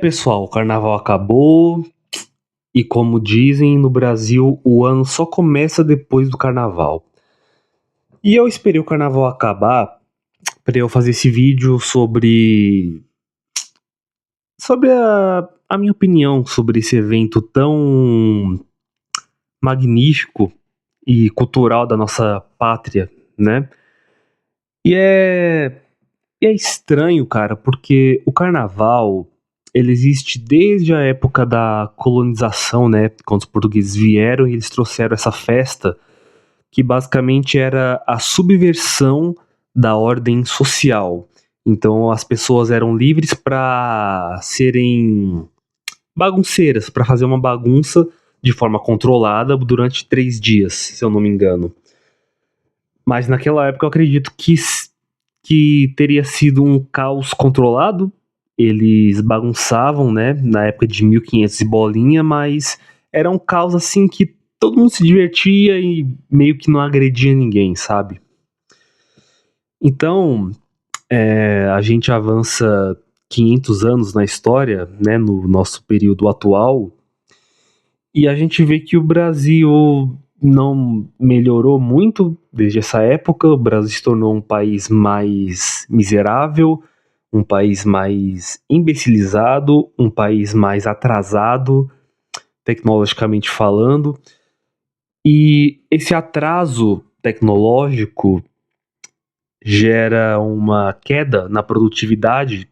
Pessoal, o carnaval acabou e, como dizem no Brasil, o ano só começa depois do carnaval. E eu esperei o carnaval acabar para eu fazer esse vídeo sobre a minha opinião sobre esse evento tão magnífico e cultural da nossa pátria, né? E é, e é estranho, cara, porque o carnaval ele existe desde a época da colonização, né? Quando os portugueses vieram e eles trouxeram essa festa que basicamente era a subversão da ordem social. Então as pessoas eram livres para serem bagunceiras, para fazer uma bagunça de forma controlada durante 3 dias, se eu não me engano. Mas naquela época eu acredito que teria sido um caos controlado. Eles bagunçavam, né, na época de 1500 e bolinha, mas era um caos assim que todo mundo se divertia e meio que não agredia ninguém, sabe? Então, a gente avança 500 anos na história, né, no nosso período atual, e a gente vê que o Brasil não melhorou muito desde essa época. O Brasil se tornou um país mais miserável, um país mais imbecilizado, um país mais atrasado, tecnologicamente falando. E esse atraso tecnológico gera uma queda na produtividade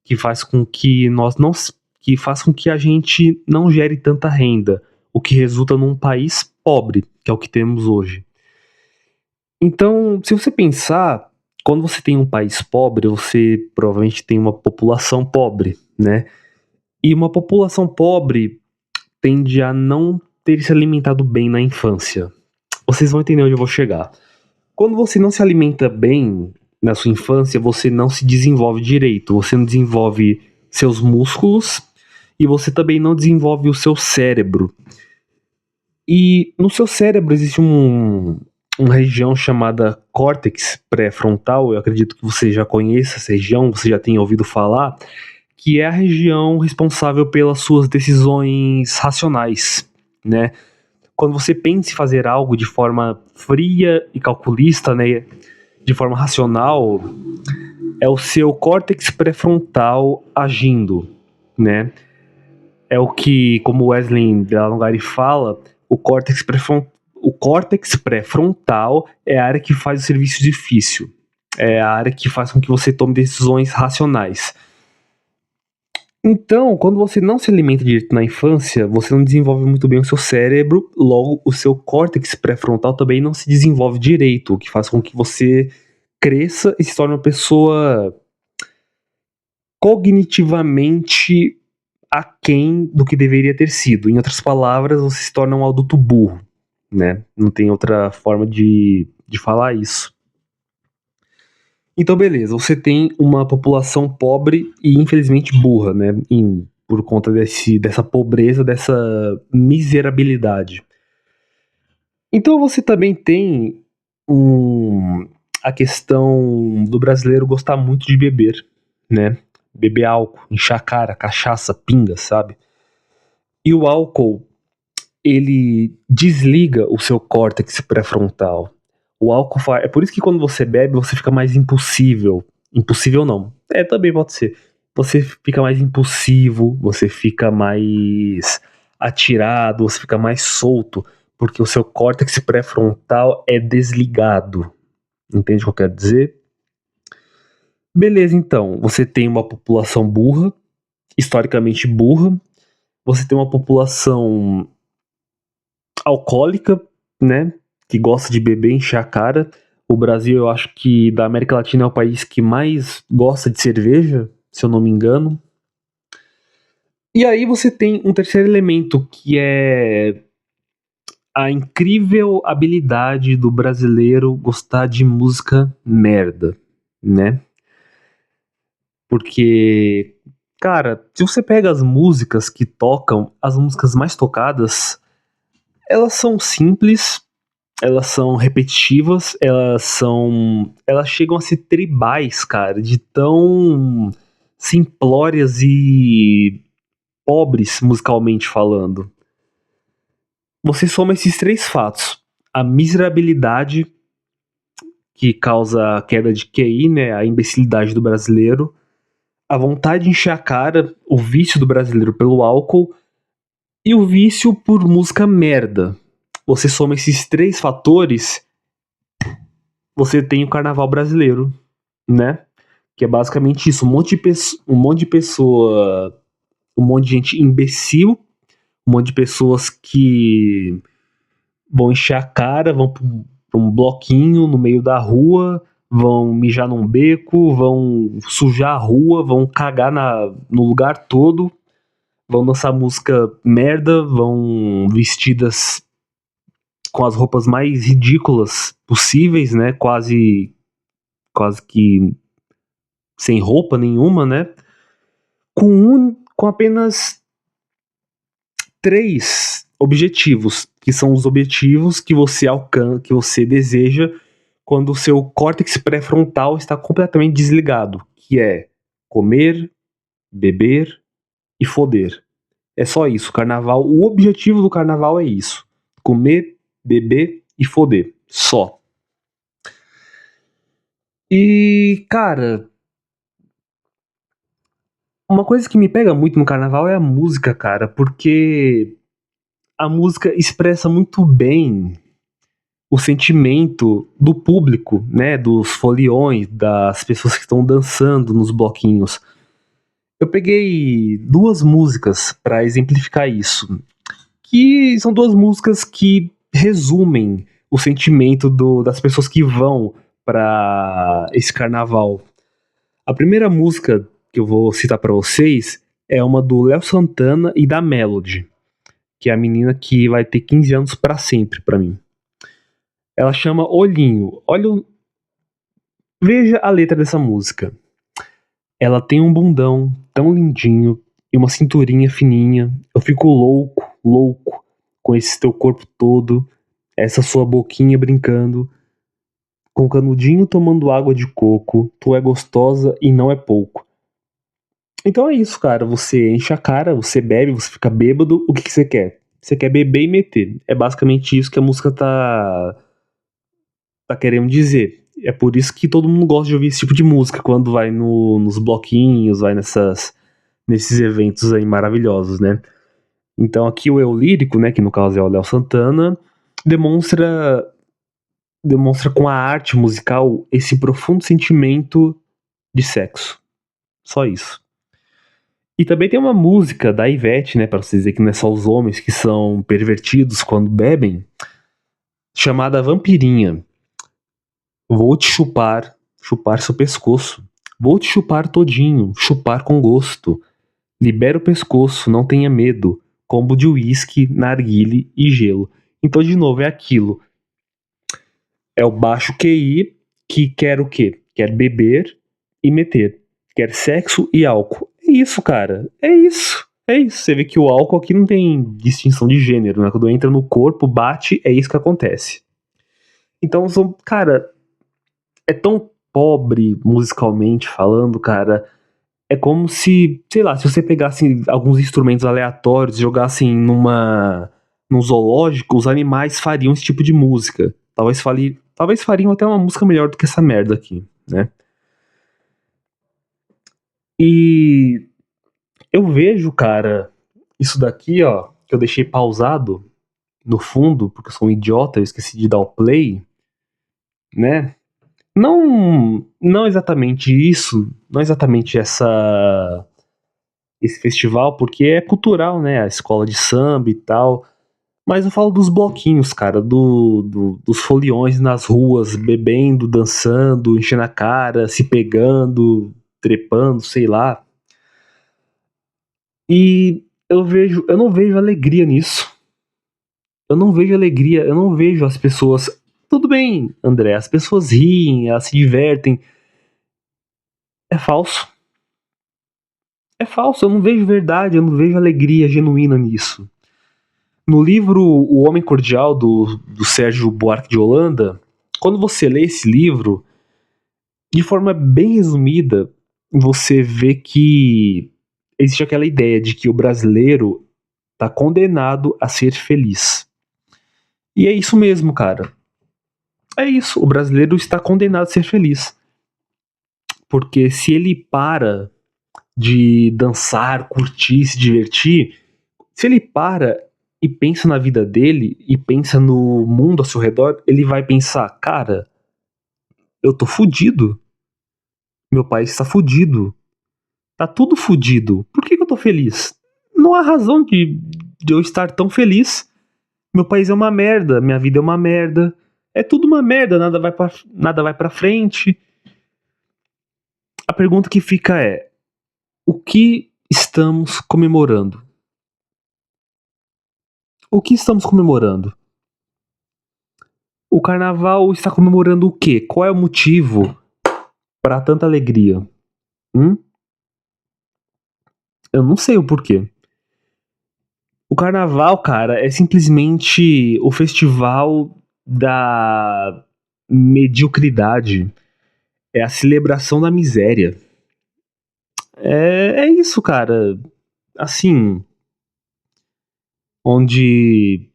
que faz com que nós não que faz com que a gente não gere tanta renda, o que resulta num país pobre, que é o que temos hoje. Então, se você pensar, quando você tem um país pobre, você provavelmente tem uma população pobre, né? E uma população pobre tende a não ter se alimentado bem na infância. Vocês vão entender onde eu vou chegar. Quando você não se alimenta bem na sua infância, você não se desenvolve direito, você não desenvolve seus músculos e você também não desenvolve o seu cérebro. E no seu cérebro existe uma região chamada córtex pré-frontal, eu acredito que você já conheça essa região, você já tenha ouvido falar, que é a região responsável pelas suas decisões racionais, né? Quando você pensa em fazer algo de forma fria e calculista, né, de forma racional, é o seu córtex pré-frontal agindo, né? É o que, como Wesley Delongari fala, o córtex pré-frontal é a área que faz o serviço difícil. É a área que faz com que você tome decisões racionais. Então, quando você não se alimenta direito na infância, você não desenvolve muito bem o seu cérebro, logo o seu córtex pré-frontal também não se desenvolve direito, o que faz com que você cresça e se torne uma pessoa cognitivamente aquém do que deveria ter sido. Em outras palavras, você se torna um adulto burro, né? Não tem outra forma de falar isso. Então, beleza, você tem uma população pobre e infelizmente burra, né? Por conta dessa pobreza, dessa miserabilidade. Então você também tem um, a questão do brasileiro gostar muito de beber, né? Beber álcool, encher a cara, cachaça, pinga, sabe? E o álcool, ele desliga o seu córtex pré-frontal. O álcool faz. É por isso que quando você bebe, você fica mais impossível. Impossível não. Também pode ser. Você fica mais impulsivo, você fica mais atirado, você fica mais solto, porque o seu córtex pré-frontal é desligado. Entende o que eu quero dizer? Beleza, então. Você tem uma população burra, historicamente burra. Você tem uma população alcoólica, né? Que gosta de beber, encher a cara. O Brasil, eu acho que da América Latina é o país que mais gosta de cerveja, se eu não me engano. E aí você tem um terceiro elemento que é a incrível habilidade do brasileiro gostar de música merda, né? Porque, cara, se você pega as músicas que tocam, as músicas mais tocadas, elas são simples, elas são repetitivas, elas chegam a ser tribais, cara, de tão simplórias e pobres musicalmente falando. Você soma esses três fatos: a miserabilidade, que causa a queda de QI, né, a imbecilidade do brasileiro, a vontade de encher a cara, o vício do brasileiro pelo álcool e o vício por música merda. Você soma esses três fatores, você tem o carnaval brasileiro, né? Que é basicamente isso, um monte de pessoa, um monte de gente imbecil, um monte de pessoas que vão encher a cara, vão pra um bloquinho no meio da rua, vão mijar num beco, vão sujar a rua, vão cagar no lugar todo, vão dançar música merda, vão vestidas com as roupas mais ridículas possíveis, né? Quase que sem roupa nenhuma, né? Com apenas três objetivos, que são os objetivos que você alcança, que você deseja quando o seu córtex pré-frontal está completamente desligado, que é comer, beber e foder. É só isso. Carnaval, o objetivo do carnaval é isso: comer, beber e foder. Só. E, cara, uma coisa que me pega muito no carnaval é a música, cara, porque a música expressa muito bem o sentimento do público, né, dos foliões, das pessoas que estão dançando nos bloquinhos. Eu peguei duas músicas para exemplificar isso, que são duas músicas que resumem o sentimento das pessoas que vão para esse carnaval. A primeira música que eu vou citar para vocês é uma do Léo Santana e da Melody, que é a menina que vai ter 15 anos para sempre para mim. Ela chama Olhinho. Veja a letra dessa música. Ela tem um bundão tão lindinho e uma cinturinha fininha. Eu fico louco, louco com esse teu corpo todo, essa sua boquinha brincando, com canudinho tomando água de coco. Tu é gostosa e não é pouco. Então é isso, cara. Você enche a cara, você bebe, você fica bêbado. O que você quer? Você quer beber e meter. É basicamente isso que a música tá querendo dizer. É por isso que todo mundo gosta de ouvir esse tipo de música quando vai nos bloquinhos, vai nesses eventos aí maravilhosos, né? Então aqui o eu lírico, né, que no caso é o Léo Santana, demonstra com a arte musical esse profundo sentimento de sexo. Só isso. E também tem uma música da Ivete, né, pra vocês dizer que não é só os homens que são pervertidos quando bebem, chamada Vampirinha. Vou te chupar, chupar seu pescoço. Vou te chupar todinho, chupar com gosto. Libera o pescoço, não tenha medo. Combo de uísque, narguile e gelo. Então, de novo, é aquilo. É o baixo QI que quer o quê? Quer beber e meter. Quer sexo e álcool. É isso, cara. É isso. É isso. Você vê que o álcool aqui não tem distinção de gênero, né? Quando entra no corpo, bate, é isso que acontece. Então, cara, é tão pobre musicalmente falando, cara. É como se, sei lá, se você pegasse alguns instrumentos aleatórios e jogassem num zoológico, os animais fariam esse tipo de música. Talvez fariam até uma música melhor do que essa merda aqui, né? E eu vejo, cara, isso daqui, ó, que eu deixei pausado no fundo, porque eu sou um idiota, eu esqueci de dar o play, né? Não exatamente isso, não exatamente esse festival, porque é cultural, né? A escola de samba e tal. Mas eu falo dos bloquinhos, cara, dos foliões nas ruas, bebendo, dançando, enchendo a cara, se pegando, trepando, sei lá. E eu não vejo alegria nisso. Eu não vejo alegria, eu não vejo as pessoas. Tudo bem, André, as pessoas riem, elas se divertem. É falso. É falso, eu não vejo verdade, eu não vejo alegria genuína nisso. No livro O Homem Cordial, do Sérgio Buarque de Holanda, quando você lê esse livro, de forma bem resumida, você vê que existe aquela ideia de que o brasileiro tá condenado a ser feliz. E é isso mesmo, cara. É isso, o brasileiro está condenado a ser feliz. Porque se ele para de dançar, curtir, se divertir, se ele para e pensa na vida dele e pensa no mundo ao seu redor, ele vai pensar, cara, eu tô fudido. Meu país está fudido. Tá tudo fudido. Por que eu tô feliz? Não há razão de eu estar tão feliz. Meu país é uma merda, minha vida é uma merda. É tudo uma merda, nada vai pra frente. A pergunta que fica é: o que estamos comemorando? O que estamos comemorando? O carnaval está comemorando o quê? Qual é o motivo para tanta alegria? Hum? Eu não sei o porquê. O carnaval, cara, é simplesmente o festival da mediocridade. É a celebração da miséria. É isso, cara. Assim, onde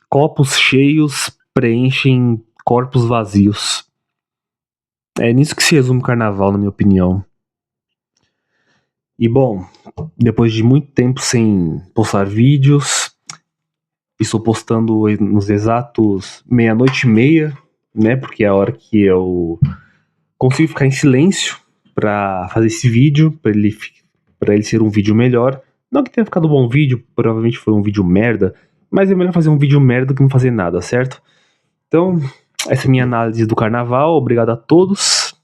copos cheios preenchem corpos vazios. É nisso que se resume o carnaval, na minha opinião. E bom, depois de muito tempo sem postar vídeos, estou postando nos exatos meia-noite e meia, né? Porque é a hora que eu consigo ficar em silêncio para fazer esse vídeo, para ele ser um vídeo melhor. Não que tenha ficado um bom vídeo, provavelmente foi um vídeo merda, mas é melhor fazer um vídeo merda do que não fazer nada, certo? Então, essa é a minha análise do carnaval. Obrigado a todos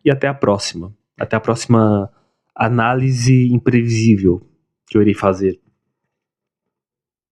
e até a próxima. Até a próxima análise imprevisível que eu irei fazer.